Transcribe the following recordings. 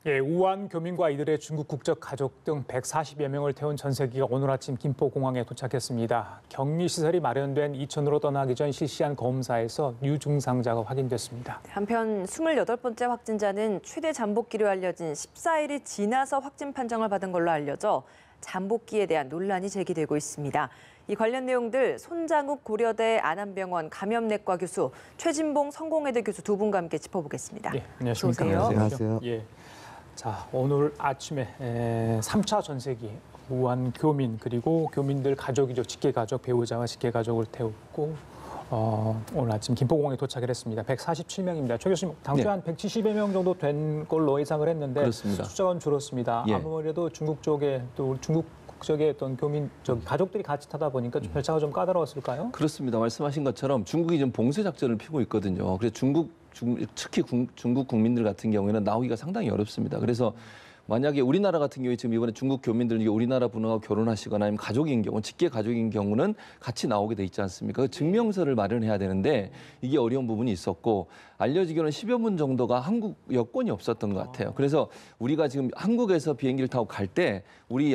예, 우한 교민과 이들의 중국 국적 가족 등 140여 명을 태운 전세기가 오늘 아침 김포공항에 도착했습니다. 격리시설이 마련된 이천으로 떠나기 전 실시한 검사에서 유증상자가 확인됐습니다. 한편 28번째 확진자는 최대 잠복기로 알려진 14일이 지나서 확진 판정을 받은 걸로 알려져 잠복기에 대한 논란이 제기되고 있습니다. 이 관련 내용들 손장욱 고려대 안암병원 감염내과 교수, 최진봉 성공회대 교수 두 분과 함께 짚어보겠습니다. 예, 안녕하십니까. 안녕하세요. 예. 자, 오늘 아침에 3차 전세기 우한 교민 그리고 교민들 가족이죠. 직계가족, 배우자와 직계가족을 태우고 오늘 아침 김포공항에 도착을 했습니다. 147명입니다. 최 교수님, 당초 한 170여 명 정도 된 걸로 예상을 했는데 그렇습니다. 숫자가 줄었습니다. 예. 중국 중국 쪽에 또 중국 국적의 어떤 교민, 가족들이 같이 타다 보니까 좀 절차가 좀 까다로웠을까요? 그렇습니다. 말씀하신 것처럼 중국이 지금 봉쇄 작전을 피고 있거든요. 그래서 특히 중국 국민들 같은 경우에는 나오기가 상당히 어렵습니다. 그래서 만약에 우리나라 같은 경우에 지금 이번에 중국 교민들이 우리나라 분하고 결혼하시거나 아니면 가족인 경우, 직계 가족인 경우는 같이 나오게 돼 있지 않습니까? 그 증명서를 마련해야 되는데 이게 어려운 부분이 있었고 알려지기로는 10여 분 정도가 한국 여권이 없었던 것 같아요. 그래서 우리가 지금 한국에서 비행기를 타고 갈 때 우리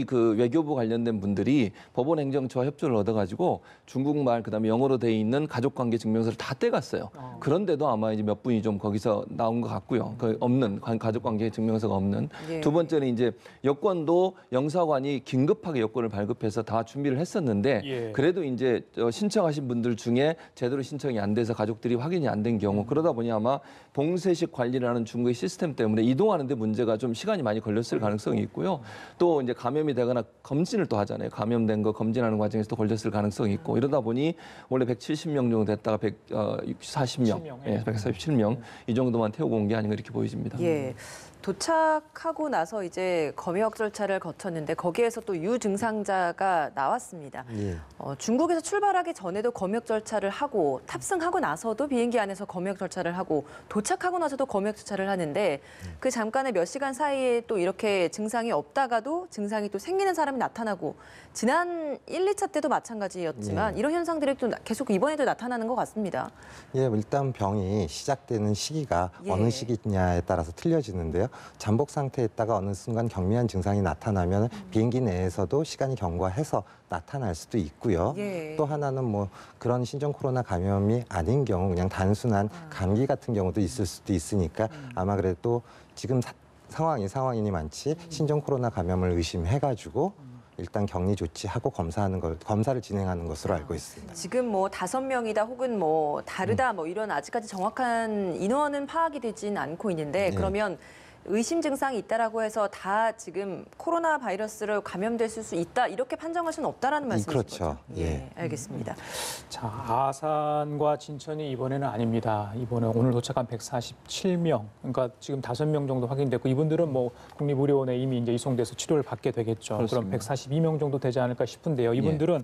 그 외교부 관련된 분들이 법원 행정처와 협조를 얻어가지고 중국말 그다음에 영어로 돼 있는 가족관계 증명서를 다 떼갔어요. 그런데도 아마 이제 몇 분이 좀 거기서 나온 것 같고요. 그 없는 가족관계 증명서가 없는. 예. 두 번째는 이제 여권도 영사관이 긴급하게 여권을 발급해서 다 준비를 했었는데 예. 그래도 이제 신청하신 분들 중에 제대로 신청이 안 돼서 가족들이 확인이 안 된 경우 그러다 보니 아마 봉쇄식 관리라는 중국의 시스템 때문에 이동하는 데 문제가 좀 시간이 많이 걸렸을 가능성이 있고요. 또 이제 감염이 되거나 검진을 또 하잖아요. 감염된 거 검진하는 과정에서 또 걸렸을 가능성이 있고 이러다 보니 원래 170명 정도 됐다가 140명, 예, 147명 이 정도만 태우고 온 게 아닌가 이렇게 보여집니다. 예. 도착하고 나서 이제 검역 절차를 거쳤는데 거기에서 또 유증상자가 나왔습니다. 예. 중국에서 출발하기 전에도 검역 절차를 하고 탑승하고 나서도 비행기 안에서 검역 절차를 하고 도착하고 나서도 검역 절차를 하는데 그 잠깐의 몇 시간 사이에 또 이렇게 증상이 없다가도 증상이 또 생기는 사람이 나타나고 지난 1, 2차 때도 마찬가지였지만 이런 현상들이 또 계속 이번에도 나타나는 것 같습니다. 예, 일단 병이 시작되는 시기가 예. 어느 시기냐에 따라서 틀려지는데요. 잠복 상태에 있다가 어느 순간 경미한 증상이 나타나면 비행기 내에서도 시간이 경과해서 나타날 수도 있고요. 예. 또 하나는 뭐 그런 신종 코로나 감염이 아닌 경우 그냥 단순한 감기 같은 경우도 있을 수도 있으니까 아마 그래도 지금 상황이니 많지 신종 코로나 감염을 의심해가지고 일단 격리 조치하고 검사를 진행하는 것으로 알고 있습니다. 지금 뭐 5명이다 혹은 뭐 다르다 뭐 이런 아직까지 정확한 인원은 파악이 되진 않고 있는데 그러면 의심 증상이 있다라고 해서 다 지금 코로나 바이러스로 감염됐을 수 있다 이렇게 판정할 수는 없다라는 말씀이신 그렇죠. 거죠? 예. 알겠습니다. 자, 아산과 진천이 이번에는 아닙니다. 이번에 오늘 도착한 147명, 그러니까 지금 5명 정도 확인됐고 이분들은 뭐 국립의료원에 이미 이제 이송돼서 치료를 받게 되겠죠. 그렇습니다. 그럼 142명 정도 되지 않을까 싶은데요. 이분들은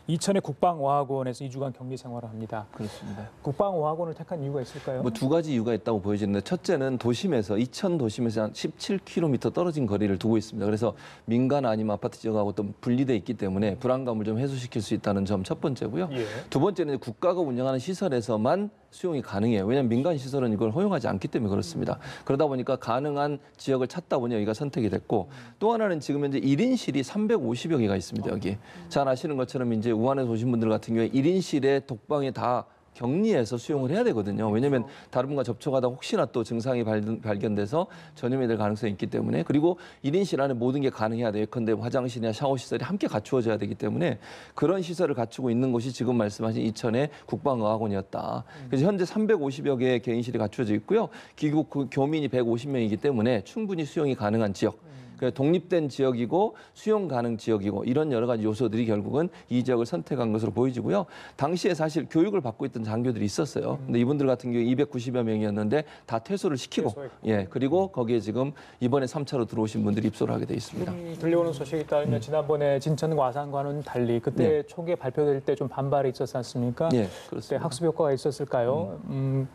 이천의 국방어학원에서 2주간 격리 생활을 합니다. 그렇습니다. 국방어학원을 택한 이유가 있을까요? 뭐 두 가지 이유가 있다고 보여지는데 첫째는 도심에서 이천 도심에서 한 17km 떨어진 거리를 두고 있습니다. 그래서 민간 아니면 아파트 지역하고 또 분리돼 있기 때문에 불안감을 좀 해소시킬 수 있다는 점 첫 번째고요. 예. 두 번째는 국가가 운영하는 시설에서만 수용이 가능해요. 왜냐하면 민간 시설은 이걸 허용하지 않기 때문에 그렇습니다. 그러다 보니까 가능한 지역을 찾다 보니 여기가 선택이 됐고 또 하나는 지금 현재 1인실이 350여 개가 있습니다. 여기. 잘 아시는 것처럼 이제 우한에서 오신 분들 같은 경우에 1인실에 독방에 다 격리해서 수용을 해야 되거든요. 왜냐하면 다른 분과 접촉하다 혹시나 또 증상이 발견돼서 전염이 될 가능성이 있기 때문에 그리고 1인실 안에 모든 게 가능해야 돼요. 예컨대 화장실이나 샤워 시설이 함께 갖추어져야 되기 때문에 그런 시설을 갖추고 있는 곳이 지금 말씀하신 이천의 국방어학원이었다. 그래서 현재 350여 개의 개인실이 갖추어져 있고요. 귀국 교민이 150명이기 때문에 충분히 수용이 가능한 지역. 독립된 지역이고 수용 가능 지역이고 이런 여러 가지 요소들이 결국은 이 지역을 선택한 것으로 보여지고요. 당시에 사실 교육을 받고 있던 장교들이 있었어요. 근데 이분들 같은 경우에 290여 명이었는데 다 퇴소를 시키고 그리고 거기에 지금 이번에 3차로 들어오신 분들이 입소를 하게 돼 있습니다. 들려오는 소식에 따르면 지난번에 진천과 아산과는 달리 그때 초기에 발표될 때 좀 반발이 있었지 않습니까? 네, 그때 그렇습니다. 학습 효과가 있었을까요?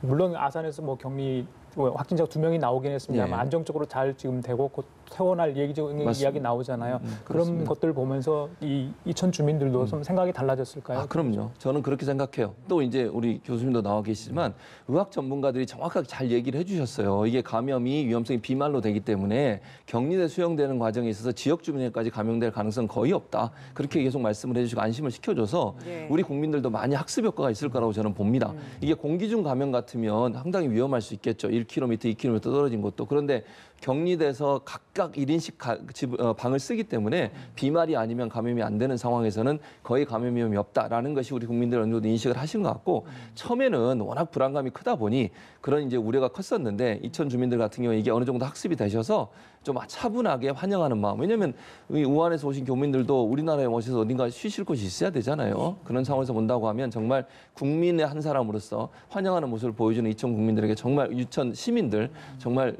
물론 아산에서 뭐 격리 확진자가 2명이 나오긴 했습니다만 예. 안정적으로 잘 지금 되고 곧 퇴원할 이야기 나오잖아요. 그런 그렇습니다. 것들 보면서 이 이천 주민들도 좀 생각이 달라졌을까요? 아, 그럼요. 저는 그렇게 생각해요. 또 이제 우리 교수님도 나와 계시지만 의학 전문가들이 정확하게 잘 얘기를 해주셨어요. 이게 감염이 위험성이 비말로 되기 때문에 격리돼 수용되는 과정에 있어서 지역 주민에까지 감염될 가능성 거의 없다. 그렇게 계속 말씀을 해주시고 안심을 시켜줘서 예. 우리 국민들도 많이 학습 효과가 있을 거라고 저는 봅니다. 이게 공기 중 감염 같으면 상당히 위험할 수 있겠죠. 1km, 2km 떨어진 곳도. 그런데 격리돼서 각각 1인씩 방을 쓰기 때문에 비말이 아니면 감염이 안 되는 상황에서는 거의 감염 위험이 없다라는 것이 우리 국민들 어느 정도 인식을 하신 것 같고 처음에는 워낙 불안감이 크다 보니 그런 이제 우려가 컸었는데 이천 주민들 같은 경우에 이게 어느 정도 학습이 되셔서 좀 차분하게 환영하는 마음. 왜냐하면 우한에서 오신 교민들도 우리나라에 오셔서 어딘가 쉬실 곳이 있어야 되잖아요. 그런 상황에서 본다고 하면 정말 국민의 한 사람으로서 환영하는 모습을 보여주는 이천 국민들에게 정말 이천 시민들 정말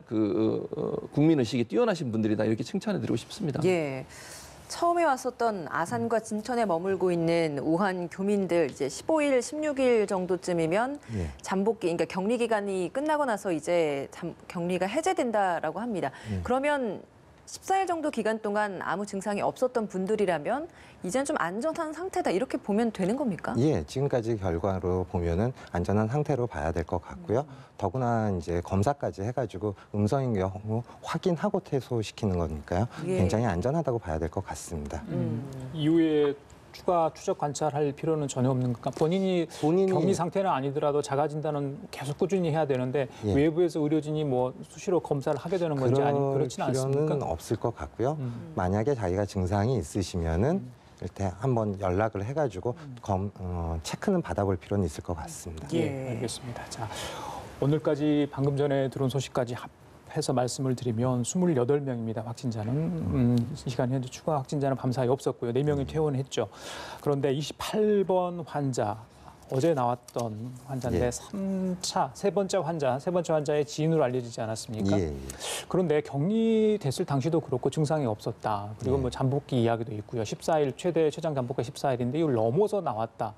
국민의식이 뛰어나신 분들이다 이렇게 칭찬해드리고 싶습니다. 예. 처음에 왔었던 아산과 진천에 머물고 있는 우한 교민들 이제 15일, 16일 정도쯤이면 예. 잠복기, 그러니까 격리 기간이 끝나고 나서 이제 격리가 해제된다라고 합니다. 그러면 14일 정도 기간 동안 아무 증상이 없었던 분들이라면 이제는 좀 안전한 상태다 이렇게 보면 되는 겁니까? 예, 지금까지 결과로 보면은 안전한 상태로 봐야 될 것 같고요. 더구나 이제 검사까지 해가지고 음성인 경우 확인하고 퇴소시키는 거니까요. 예. 굉장히 안전하다고 봐야 될 것 같습니다. 이후에 추가 추적 관찰할 필요는 전혀 없는 것까 본인이 격리 상태는 아니더라도 자가 진단은 계속 꾸준히 해야 되는데 예. 외부에서 의료진이 뭐 수시로 검사를 하게 되는 건지 아니 그렇진 필요는 않습니까? 없을 것 같고요. 만약에 자기가 증상이 있으시면은 일단 한번 연락을 해가지고 체크는 받아볼 필요는 있을 것 같습니다. 예, 알겠습니다. 자, 오늘까지 방금 전에 들어온 소식까지 합해서 말씀을 드리면 28명입니다. 확진자는 이 시간 현재 추가 확진자는 밤사이 없었고요. 4명이 퇴원했죠. 그런데 28번 환자 어제 나왔던 환자인데 예. 세 번째 환자의 지인으로 알려지지 않았습니까? 예, 예. 그런데 격리됐을 당시도 그렇고 증상이 없었다. 그리고 뭐 잠복기 이야기도 있고요. 14일 최장 잠복기 14일인데 이걸 넘어서 나왔다.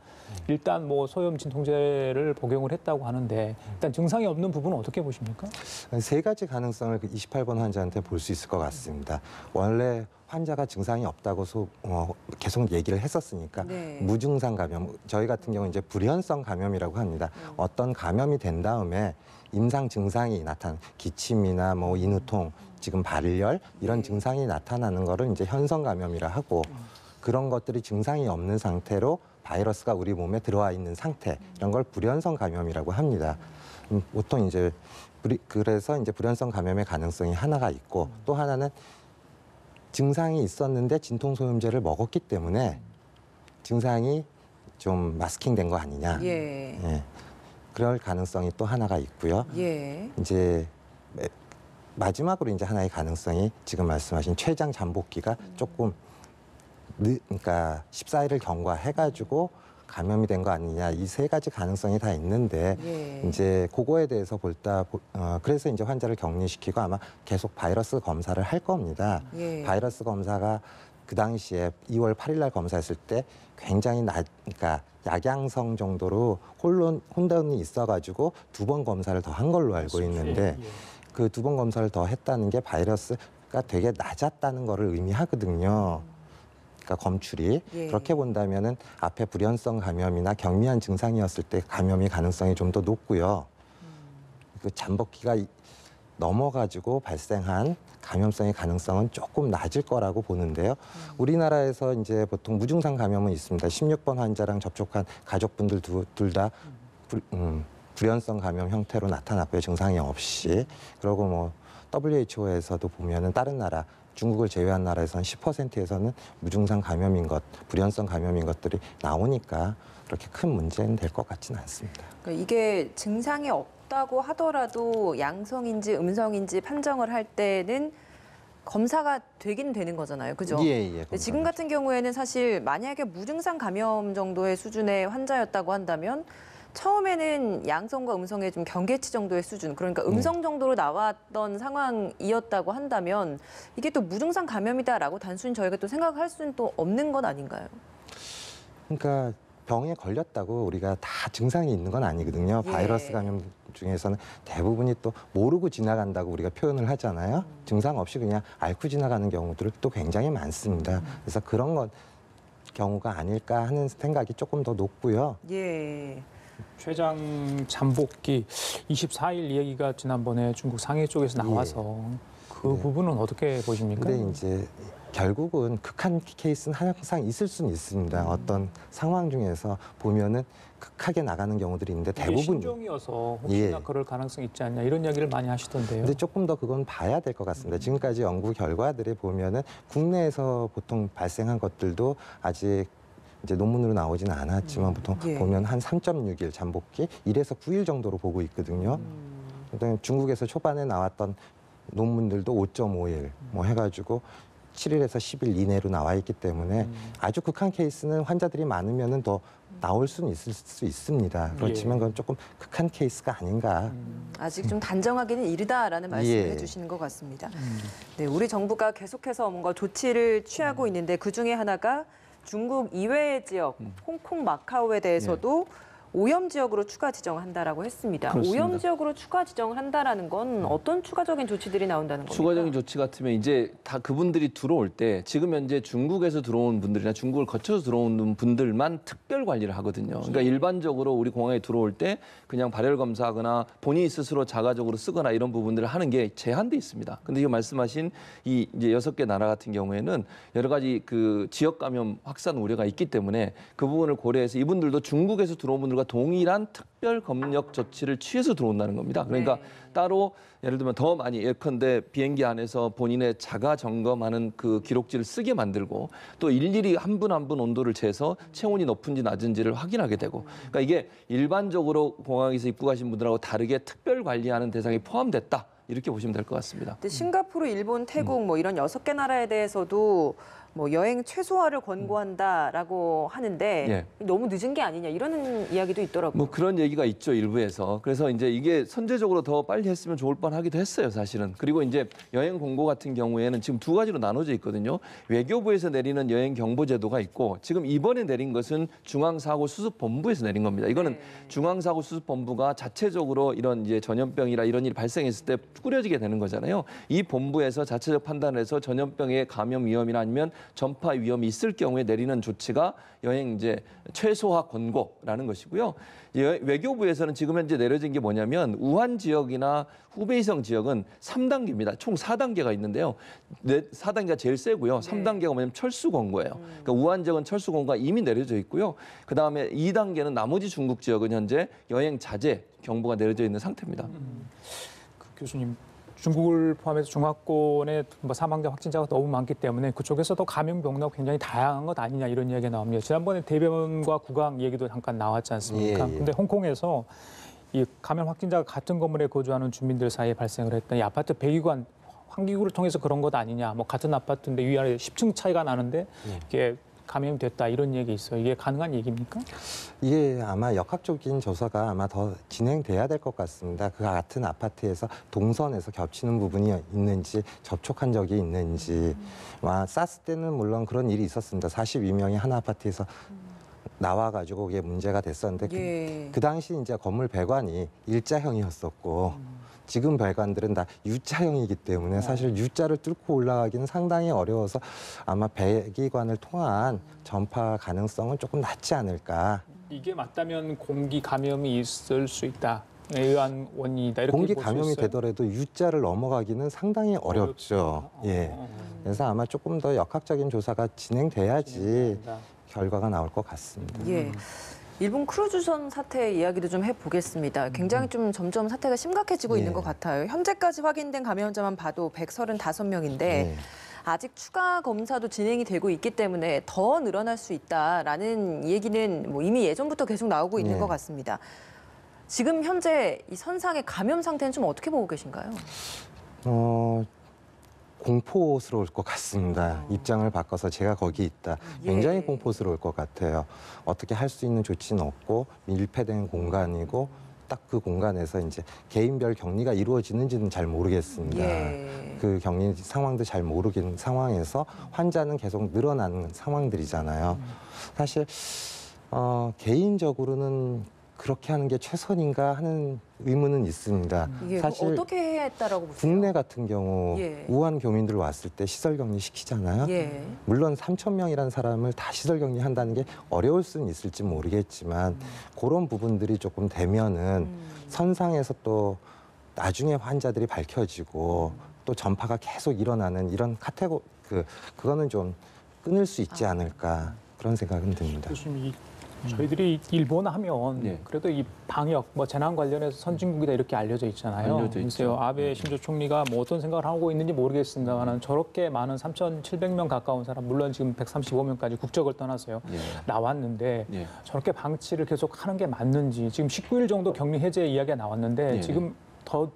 일단 뭐 소염 진통제를 복용을 했다고 하는데 일단 증상이 없는 부분은 어떻게 보십니까? 세 가지 가능성을 그 28번 환자한테 볼 수 있을 것 같습니다. 원래 환자가 증상이 없다고 계속 얘기를 했었으니까 네. 무증상 감염, 저희 같은 경우는 이제 불연성 감염이라고 합니다. 어떤 감염이 된 다음에 임상 증상이 기침이나 뭐 인후통, 지금 발열 이런 증상이 나타나는 거를 이제 현성 감염이라 하고 그런 것들이 증상이 없는 상태로 바이러스가 우리 몸에 들어와 있는 상태 이런 걸 불연성 감염이라고 합니다. 보통 이제 그래서 이제 불연성 감염의 가능성이 하나가 있고 또 하나는 증상이 있었는데 진통소염제를 먹었기 때문에 증상이 좀 마스킹된 거 아니냐. 예. 예. 그럴 가능성이 또 하나가 있고요. 예. 이제 마지막으로 이제 하나의 가능성이 지금 말씀하신 췌장 잠복기가 조금 그러니까 14일을 경과해가지고 감염이 된 거 아니냐 이 세 가지 가능성이 다 있는데 예. 이제 그거에 대해서 그래서 이제 환자를 격리시키고 아마 계속 바이러스 검사를 할 겁니다. 예. 바이러스 검사가 그 당시에 2월 8일 날 검사했을 때 굉장히 그러니까 약양성 정도로 혼돈이 있어가지고 2번 검사를 더 한 걸로 알고 있는데 그 2번 검사를 더 했다는 게 바이러스가 되게 낮았다는 거를 의미하거든요. 그러니까 검출이 예. 그렇게 본다면은 앞에 불연성 감염이나 경미한 증상이었을 때 감염이 가능성이 좀 더 높고요. 그 잠복기가 넘어가지고 발생한 감염성의 가능성은 조금 낮을 거라고 보는데요. 우리나라에서 이제 보통 무증상 감염은 있습니다. 16번 환자랑 접촉한 가족분들 둘 다 불연성 감염 형태로 나타났고요. 증상이 없이. 그리고 뭐 WHO에서도 보면은 다른 나라 중국을 제외한 나라에서는 10%에서는 무증상 감염인 불연성 감염인 것들이 나오니까 그렇게 큰 문제는 될 것 같지는 않습니다. 그러니까 이게 증상이 없다고 하더라도 양성인지 음성인지 판정을 할 때는 검사가 되긴 되는 거잖아요. 그죠? 예. 근데 지금 같은 경우에는 사실 만약에 무증상 감염 정도의 수준의 환자였다고 한다면 처음에는 양성과 음성의 좀 경계치 정도의 수준, 그러니까 음성 정도로 나왔던 상황이었다고 한다면 이게 또 무증상 감염이다라고 단순히 저희가 또 생각할 수는 또 없는 건 아닌가요? 그러니까 병에 걸렸다고 우리가 다 증상이 있는 건 아니거든요. 예. 바이러스 감염 중에서는 대부분이 또 모르고 지나간다고 우리가 표현을 하잖아요. 증상 없이 그냥 앓고 지나가는 경우들을 또 굉장히 많습니다. 그래서 그런 것 경우가 아닐까 하는 생각이 조금 더 높고요. 예. 최장 잠복기 24일 얘기가 지난번에 중국 상해 쪽에서 나와서 그 네. 부분은 어떻게 보십니까? 근데 이제 결국은 극한 케이스는 항상 있을 수는 있습니다. 어떤 상황 중에서 보면은 극하게 나가는 경우들이 있는데 이게 대부분 신종이어서 혹시나 예. 그럴 가능성이 있지 않냐 이런 이야기를 많이 하시던데요. 근데 조금 더 그건 봐야 될 것 같습니다. 지금까지 연구 결과들에 보면은 국내에서 보통 발생한 것들도 아직 이제 논문으로 나오지는 않았지만 보통 예. 보면 한 3.6일 잠복기 1에서 9일 정도로 보고 있거든요. 그다음에 중국에서 초반에 나왔던 논문들도 5.5일 뭐 해가지고 7일에서 10일 이내로 나와 있기 때문에 아주 극한 케이스는 환자들이 많으면은 더 나올 수는 있을 수 있습니다. 그렇지만 예. 그건 조금 극한 케이스가 아닌가. 아직 좀 단정하기는 이르다라는 말씀을 예. 해주시는 것 같습니다. 네, 우리 정부가 계속해서 뭔가 조치를 취하고 있는데 그 중에 하나가 중국 이외의 지역, 홍콩, 마카오에 대해서도 오염 지역으로 추가 지정한다라고 했습니다. 그렇습니다. 오염 지역으로 추가 지정을 한다라는 건 어떤 추가적인 조치들이 나온다는 겁니까? 추가적인 조치 같으면 이제 다 그분들이 들어올 때 지금 현재 중국에서 들어온 분들이나 중국을 거쳐서 들어오는 분들만 특별 관리를 하거든요. 그러니까 일반적으로 우리 공항에 들어올 때 그냥 발열 검사하거나 본인이 스스로 자가적으로 쓰거나 이런 부분들을 하는 게 제한돼 있습니다. 근데 지금 말씀하신 이 이제 6개 나라 같은 경우에는 여러 가지 그 지역 감염 확산 우려가 있기 때문에 그 부분을 고려해서 이분들도 중국에서 들어온 분들과 동일한 특별 검역 조치를 취해서 들어온다는 겁니다. 그러니까 네. 따로 예를 들면 더 많이 예컨대 비행기 안에서 본인의 자가 점검하는 그 기록지를 쓰게 만들고 또 일일이 한 분 한 분 온도를 재서 체온이 높은지 낮은지를 확인하게 되고 그러니까 이게 일반적으로 공항에서 입국하신 분들하고 다르게 특별 관리하는 대상이 포함됐다. 이렇게 보시면 될 것 같습니다. 근데 싱가포르, 일본, 태국 뭐 이런 6개 나라에 대해서도 뭐 여행 최소화를 권고한다라고 하는데 너무 늦은 게 아니냐 이런 이야기도 있더라고요. 뭐 그런 얘기가 있죠, 일부에서. 그래서 이제 이게 선제적으로 더 빨리 했으면 좋을 뻔하기도 했어요, 사실은. 그리고 이제 여행 공고 같은 경우에는 지금 두 가지로 나눠져 있거든요. 외교부에서 내리는 여행 경보 제도가 있고 지금 이번에 내린 것은 중앙사고수습본부에서 내린 겁니다. 이거는 네. 중앙사고수습본부가 자체적으로 이런 이제 전염병이라 이런 일이 발생했을 때 꾸려지게 되는 거잖아요. 이 본부에서 자체적 판단을 해서 전염병의 감염 위험이나 아니면 전파 위험이 있을 경우에 내리는 조치가 여행 이제 최소화 권고라는 것이고요. 외교부에서는 지금 현재 내려진 게 뭐냐면 우한 지역이나 후베이성 지역은 3단계입니다. 총 4단계가 있는데요. 4단계가 제일 세고요. 3단계가 뭐냐면 철수 권고예요. 그러니까 우한 지역은 철수 권고가 이미 내려져 있고요. 그다음에 2단계는 나머지 중국 지역은 현재 여행 자제 경보가 내려져 있는 상태입니다. 그 교수님. 중국을 포함해서 중화권의 뭐 사망자 확진자가 너무 많기 때문에 그쪽에서도 감염 경로가 굉장히 다양한 것 아니냐 이런 이야기가 나옵니다. 지난번에 대변과 구강 얘기도 잠깐 나왔지 않습니까? 예, 예. 근데 홍콩에서 이 감염 확진자가 같은 건물에 거주하는 주민들 사이에 발생을 했던 이 아파트 배기관 환기구를 통해서 그런 것 아니냐. 뭐 같은 아파트인데 위아래 10층 차이가 나는데 이게 감염이 됐다 이런 얘기 있어요. 이게 가능한 얘기입니까? 이게 아마 역학적인 조사가 아마 더 진행돼야 될 것 같습니다. 그 같은 아파트에서 동선에서 겹치는 부분이 있는지 접촉한 적이 있는지 사스 때는 물론 그런 일이 있었습니다. 42명이 한 아파트에서 나와가지고 그게 문제가 됐었는데 예. 그 당시 이제 건물 배관이 일자형이었었고 지금 배관들은 다 U자형이기 때문에 사실 U자를 뚫고 올라가기는 상당히 어려워서 아마 배기관을 통한 전파 가능성은 조금 낮지 않을까. 이게 맞다면 공기 감염이 있을 수 있다. 의한 원인이다. 이렇게 공기 볼수 감염이 있어요? 되더라도 U자를 넘어가기는 상당히 어렵죠. 예. 그래서 아마 조금 더 역학적인 조사가 진행돼야지 결과가 나올 것 같습니다. 예. 일본 크루즈선 사태 이야기도 좀 해보겠습니다. 굉장히 좀 점점 사태가 심각해지고 예. 있는 것 같아요. 현재까지 확인된 감염자만 봐도 135명인데 예. 아직 추가 검사도 진행이 되고 있기 때문에 더 늘어날 수 있다라는 얘기는 뭐 이미 예전부터 계속 나오고 있는 예. 것 같습니다. 지금 현재 이 선상의 감염 상태는 좀 어떻게 보고 계신가요? 공포스러울 것 같습니다. 입장을 바꿔서 제가 거기 있다. 굉장히 예. 공포스러울 것 같아요. 어떻게 할 수 있는 조치는 없고 밀폐된 공간이고 딱 그 공간에서 이제 개인별 격리가 이루어지는지는 잘 모르겠습니다. 예. 그 격리 상황도 잘 모르겠는 상황에서 환자는 계속 늘어나는 상황들이잖아요. 사실 개인적으로는 그렇게 하는 게 최선인가 하는 의문은 있습니다. 이게 사실 어떻게 했다라고 보세요? 국내 같은 경우 예. 우한 교민들 왔을 때 시설 격리 시키잖아요. 예. 물론 3천 명이라는 사람을 다 시설 격리한다는 게 어려울 수는 있을지 모르겠지만 그런 부분들이 조금 되면은 선상에서 또 나중에 환자들이 밝혀지고 또 전파가 계속 일어나는 이런 그거는 좀 끊을 수 있지 않을까 그런 생각은 듭니다. 교수님, 저희들이 일본 하면 네. 그래도 이 방역, 뭐 재난 관련해서 선진국이다 이렇게 알려져 있잖아요. 알려져 있죠. 글쎄요, 아베 신조 총리가 뭐 어떤 생각을 하고 있는지 모르겠습니다만 저렇게 많은 3,700명 가까운 사람, 물론 지금 135명까지 국적을 떠나서요. 예. 나왔는데 예. 저렇게 방치를 계속 하는 게 맞는지 지금 19일 정도 격리 해제 이야기가 나왔는데 예. 지금 더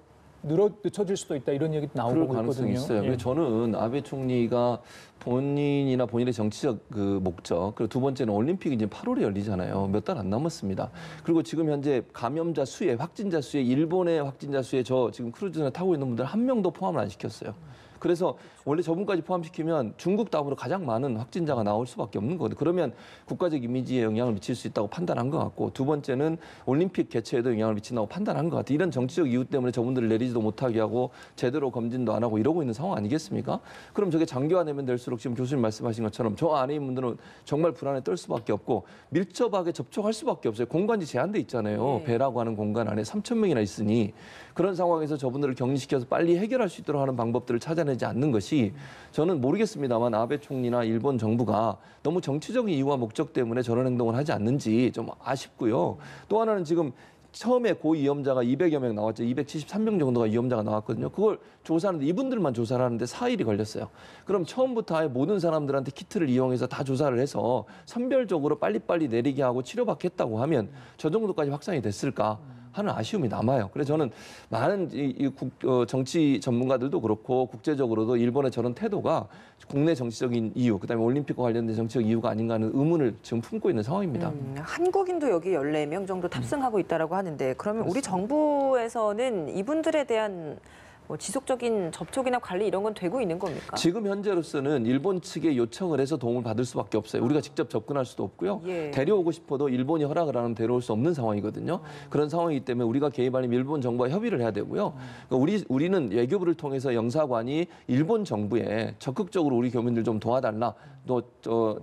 늦춰질 수도 있다 이런 얘기도 그럴 나오고 가능성이 있거든요. 있어요. 예. 그래서 저는 아베 총리가 본인이나 본인의 정치적 그 목적, 그리고 두 번째는 올림픽이 이제 8월에 열리잖아요. 몇 달 안 남았습니다. 그리고 지금 현재 감염자 수에, 확진자 수에, 일본의 확진자 수에 저 지금 크루즈나 타고 있는 분들 한 명도 포함을 안 시켰어요. 그래서 원래 저분까지 포함시키면 중국 다음으로 가장 많은 확진자가 나올 수밖에 없는 거거든요. 그러면 국가적 이미지에 영향을 미칠 수 있다고 판단한 것 같고, 두 번째는 올림픽 개최에도 영향을 미친다고 판단한 것 같아요. 이런 정치적 이유 때문에 저분들을 내리지도 못하게 하고 제대로 검진도 안 하고 이러고 있는 상황 아니겠습니까? 그럼 저게 장기화되면 될수록 지금 교수님 말씀하신 것처럼 저 안에 있는 분들은 정말 불안에 떨 수밖에 없고 밀접하게 접촉할 수밖에 없어요. 공간이 제한돼 있잖아요. 네. 배라고 하는 공간 안에 3,000명이나 있으니 그런 상황에서 저분들을 격리시켜서 빨리 해결할 수 있도록 하는 방법들을 찾아내지 않는 것이 저는 모르겠습니다만 아베 총리나 일본 정부가 너무 정치적인 이유와 목적 때문에 저런 행동을 하지 않는지 좀 아쉽고요. 또 하나는 지금 처음에 고위험자가 200여 명 나왔죠. 273명 정도가 위험자가 나왔거든요. 그걸 조사하는데 이분들만 조사를 하는데 4일이 걸렸어요. 그럼 처음부터 아예 모든 사람들한테 키트를 이용해서 다 조사를 해서 선별적으로 빨리빨리 내리게 하고 치료받겠다고 하면 저 정도까지 확산이 됐을까 하는 아쉬움이 남아요. 그래서 저는 많은 정치 전문가들도 그렇고 국제적으로도 일본의 저런 태도가 국내 정치적인 이유, 그다음에 올림픽과 관련된 정치적 이유가 아닌가 하는 의문을 지금 품고 있는 상황입니다. 한국인도 여기 14명 정도 탑승하고 있다라고 하는데 그러면 우리 정부에서는 이분들에 대한 뭐 지속적인 접촉이나 관리 이런 건 되고 있는 겁니까? 지금 현재로서는 일본 측에 요청을 해서 도움을 받을 수밖에 없어요. 우리가 직접 접근할 수도 없고요. 예. 데려오고 싶어도 일본이 허락을 안 하면 데려올 수 없는 상황이거든요. 그런 상황이기 때문에 우리가 개입하려면 일본 정부와 협의를 해야 되고요. 그러니까 우리는 외교부를 통해서 영사관이 일본 정부에 적극적으로 우리 교민들 좀 도와달라, 또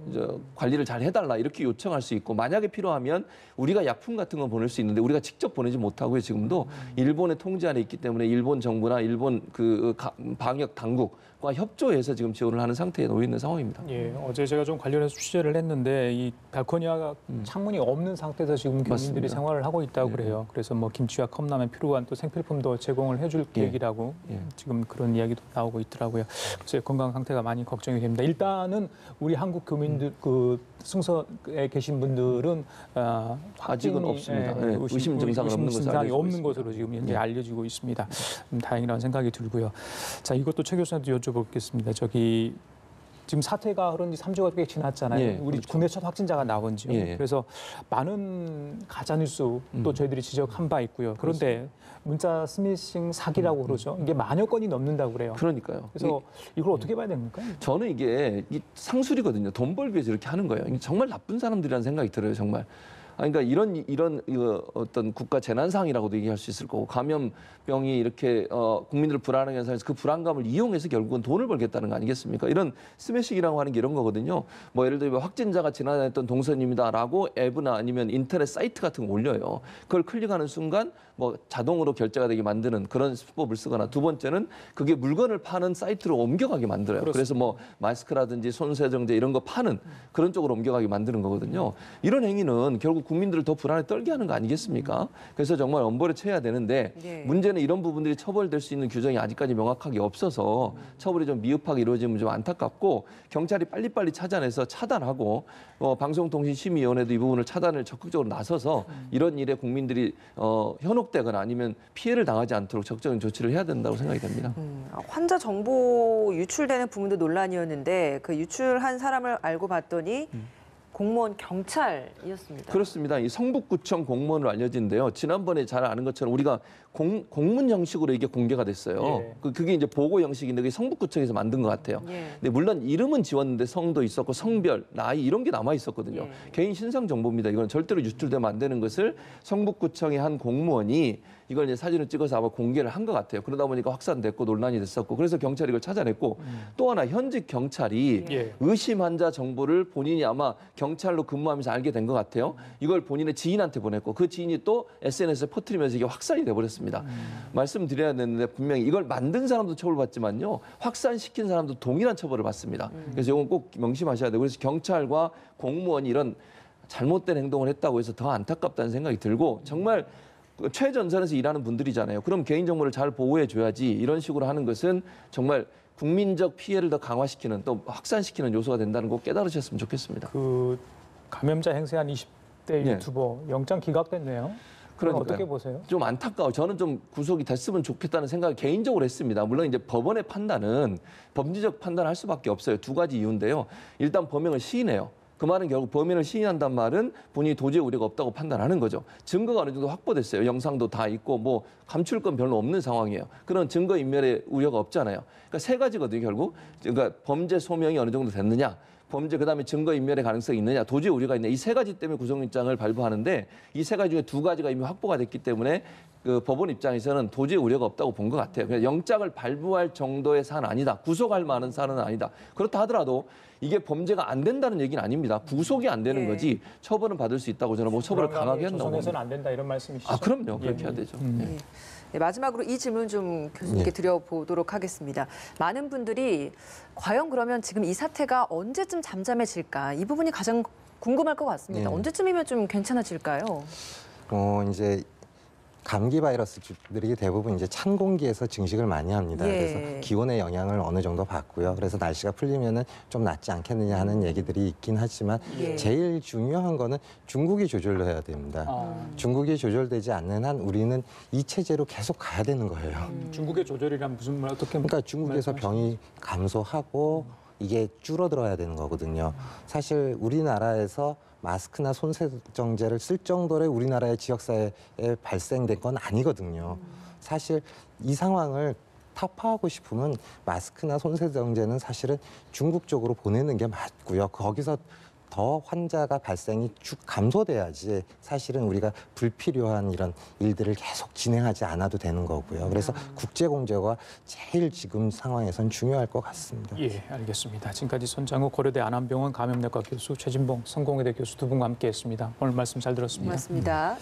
관리를 잘 해달라 이렇게 요청할 수 있고, 만약에 필요하면 우리가 약품 같은 건 보낼 수 있는데 우리가 직접 보내지 못하고요. 지금도 일본의 통제 안에 있기 때문에 일본 정부나 일본 방역 당국과 협조해서 지금 지원을 하는 상태에 놓여 있는 상황입니다. 예, 어제 제가 좀 관련해서 취재를 했는데 이 발코니와 창문이 없는 상태에서 지금 교민들이 맞습니다. 생활을 하고 있다고 네. 그래요. 그래서 뭐 김치와 컵라면 필요한 또 생필품도 제공을 해줄 계획이라고 예. 지금 그런 이야기도 나오고 있더라고요. 그래서 건강 상태가 많이 걱정이 됩니다. 일단은 우리 한국 교민들 그 승선에 계신 분들은 아직은 없습니다. 예, 의심 증상은 없는 것으로 증상이 알려지고 없는 있습니다. 것으로 지금 현재 예. 알려지고 있습니다. 다행이라는 생각이 들고요. 자, 이것도 최 교수님한테 여쭤보겠습니다. 저기 지금 사태가 흐른 지 3주가 꽤 지났잖아요. 예, 우리 그렇죠. 국내 첫 확진자가 나온 지요. 예. 그래서 많은 가짜뉴스 또 저희들이 지적한 바 있고요. 그런데 문자 스미싱 사기라고 그러죠. 이게 만여 건이 넘는다고 그래요. 그러니까요. 그래서 이걸 어떻게 봐야 됩니까? 저는 이게 상술이거든요. 돈 벌기 위해서 이렇게 하는 거예요. 이게 정말 나쁜 사람들이라는 생각이 들어요. 정말. 그러니까 이런 어떤 국가 재난 상황이라고도 얘기할 수 있을 거고, 감염병이 이렇게 국민들을 불안하게 하는 상황에서 그 불안감을 이용해서 결국은 돈을 벌겠다는 거 아니겠습니까? 이런 스매싱이라고 하는 게 이런 거거든요. 뭐 예를 들면 확진자가 지나다녔던 동선입니다라고 앱이나 아니면 인터넷 사이트 같은 거 올려요. 그걸 클릭하는 순간 뭐 자동으로 결제가 되게 만드는 그런 수법을 쓰거나, 두 번째는 그게 물건을 파는 사이트로 옮겨가게 만들어요. 그래서 뭐 마스크라든지 손세정제 이런 거 파는 그런 쪽으로 옮겨가게 만드는 거거든요. 이런 행위는 결국 국민들을 더 불안에 떨게 하는 거 아니겠습니까? 그래서 정말 엄벌에 처해야 되는데, 네. 문제는 이런 부분들이 처벌될 수 있는 규정이 아직까지 명확하게 없어서 처벌이 좀 미흡하게 이루어지면 좀 안타깝고, 경찰이 빨리빨리 찾아내서 차단하고, 방송통신심의위원회도 이 부분을 차단을 적극적으로 나서서 이런 일에 국민들이 현혹되거나 아니면 피해를 당하지 않도록 적극적인 조치를 해야 된다고 생각이 됩니다. 환자 정보 유출되는 부분도 논란이었는데 그 유출한 사람을 알고 봤더니 공무원 경찰이었습니다. 그렇습니다. 이 성북구청 공무원으로 알려진데요. 지난번에 잘 아는 것처럼 우리가 공문 형식으로 이게 공개가 됐어요. 예. 그게 이제 보고 형식인데 그게 성북구청에서 만든 것 같아요. 예. 근데 물론 이름은 지웠는데 성도 있었고 성별, 나이 이런 게 남아 있었거든요. 예. 개인 신상 정보입니다. 이건 절대로 유출되면 안 되는 것을 성북구청의 한 공무원이 이걸 이제 사진을 찍어서 아마 공개를 한 것 같아요. 그러다 보니까 확산됐고 논란이 됐었고 그래서 경찰이 이걸 찾아냈고 또 하나 현직 경찰이 예. 의심 환자 정보를 본인이 아마 경찰로 근무하면서 알게 된 것 같아요. 이걸 본인의 지인한테 보냈고 그 지인이 또 SNS에 퍼뜨리면서 이게 확산이 돼버렸습니다. 말씀드려야 되는데 분명히 이걸 만든 사람도 처벌받지만요. 확산시킨 사람도 동일한 처벌을 받습니다. 그래서 이건 꼭 명심하셔야 돼요. 그래서 경찰과 공무원이 이런 잘못된 행동을 했다고 해서 더 안타깝다는 생각이 들고 정말 최전선에서 일하는 분들이잖아요. 그럼 개인정보를 잘 보호해줘야지 이런 식으로 하는 것은 정말 국민적 피해를 더 강화시키는 또 확산시키는 요소가 된다는 거 깨달으셨으면 좋겠습니다. 그 감염자 행세한 20대 예. 유튜버 영장 기각됐네요. 그러니까요. 어떻게 보세요? 좀 안타까워. 저는 좀 구속이 됐으면 좋겠다는 생각을 개인적으로 했습니다. 물론 이제 법원의 판단은 범죄적 판단을 할 수밖에 없어요. 두 가지 이유인데요. 일단 범행을 시인해요. 그 말은 결국 범인을 시인한단 말은 본인이 도저히 우려가 없다고 판단하는 거죠. 증거가 어느 정도 확보됐어요. 영상도 다 있고 뭐 감출 건 별로 없는 상황이에요. 그런 증거 인멸의 우려가 없잖아요. 그러니까 세 가지거든요. 결국 그러니까 범죄 소명이 어느 정도 됐느냐. 범죄 그다음에 증거 인멸의 가능성이 있느냐, 도저히 우려가 있느냐. 이 세 가지 때문에 구속영장을 발부하는데 이 세 가지 중에 두 가지가 이미 확보가 됐기 때문에 그 법원 입장에서는 도저히 우려가 없다고 본 것 같아요. 그냥 영장을 발부할 정도의 사안은 아니다. 구속할 만한 사안은 아니다. 그렇다 하더라도 이게 범죄가 안 된다는 얘기는 아닙니다. 구속이 안 되는 예. 거지 처벌은 받을 수 있다고 저는 뭐 처벌을 강하게 한다고 조선에서는 봅니다. 안 된다 이런 말씀이시죠? 아 그럼요. 그렇게 예. 해야 되죠. 네, 마지막으로 이 질문 좀 교수님께 예. 드려보도록 하겠습니다. 많은 분들이 과연 그러면 지금 이 사태가 언제쯤 잠잠해질까? 이 부분이 가장 궁금할 것 같습니다. 예. 언제쯤이면 좀 괜찮아질까요? 이제 감기 바이러스들이 대부분 이제 찬 공기에서 증식을 많이 합니다. 예. 그래서 기온의 영향을 어느 정도 받고요. 그래서 날씨가 풀리면은 좀 낫지 않겠느냐 하는 얘기들이 있긴 하지만 예. 제일 중요한 거는 중국이 조절을 해야 됩니다. 중국이 조절되지 않는 한 우리는 이 체제로 계속 가야 되는 거예요. 중국의 조절이란 무슨 말 어떻게 그러니까 중국에서 병이 감소하고 이게 줄어들어야 되는 거거든요. 사실 우리나라에서 마스크나 손세정제를 쓸 정도로 우리나라의 지역사회에 발생된 건 아니거든요. 사실 이 상황을 타파하고 싶으면 마스크나 손세정제는 사실은 중국 쪽으로 보내는 게 맞고요. 거기서 더 환자가 발생이 쭉 감소돼야지 사실은 우리가 불필요한 이런 일들을 계속 진행하지 않아도 되는 거고요. 그래서 국제공조가 제일 지금 상황에선 중요할 것 같습니다. 예, 알겠습니다. 지금까지 손장우 고려대 안암병원 감염내과 교수, 최진봉 성공회대 교수 두 분과 함께했습니다. 오늘 말씀 잘 들었습니다. 고맙습니다.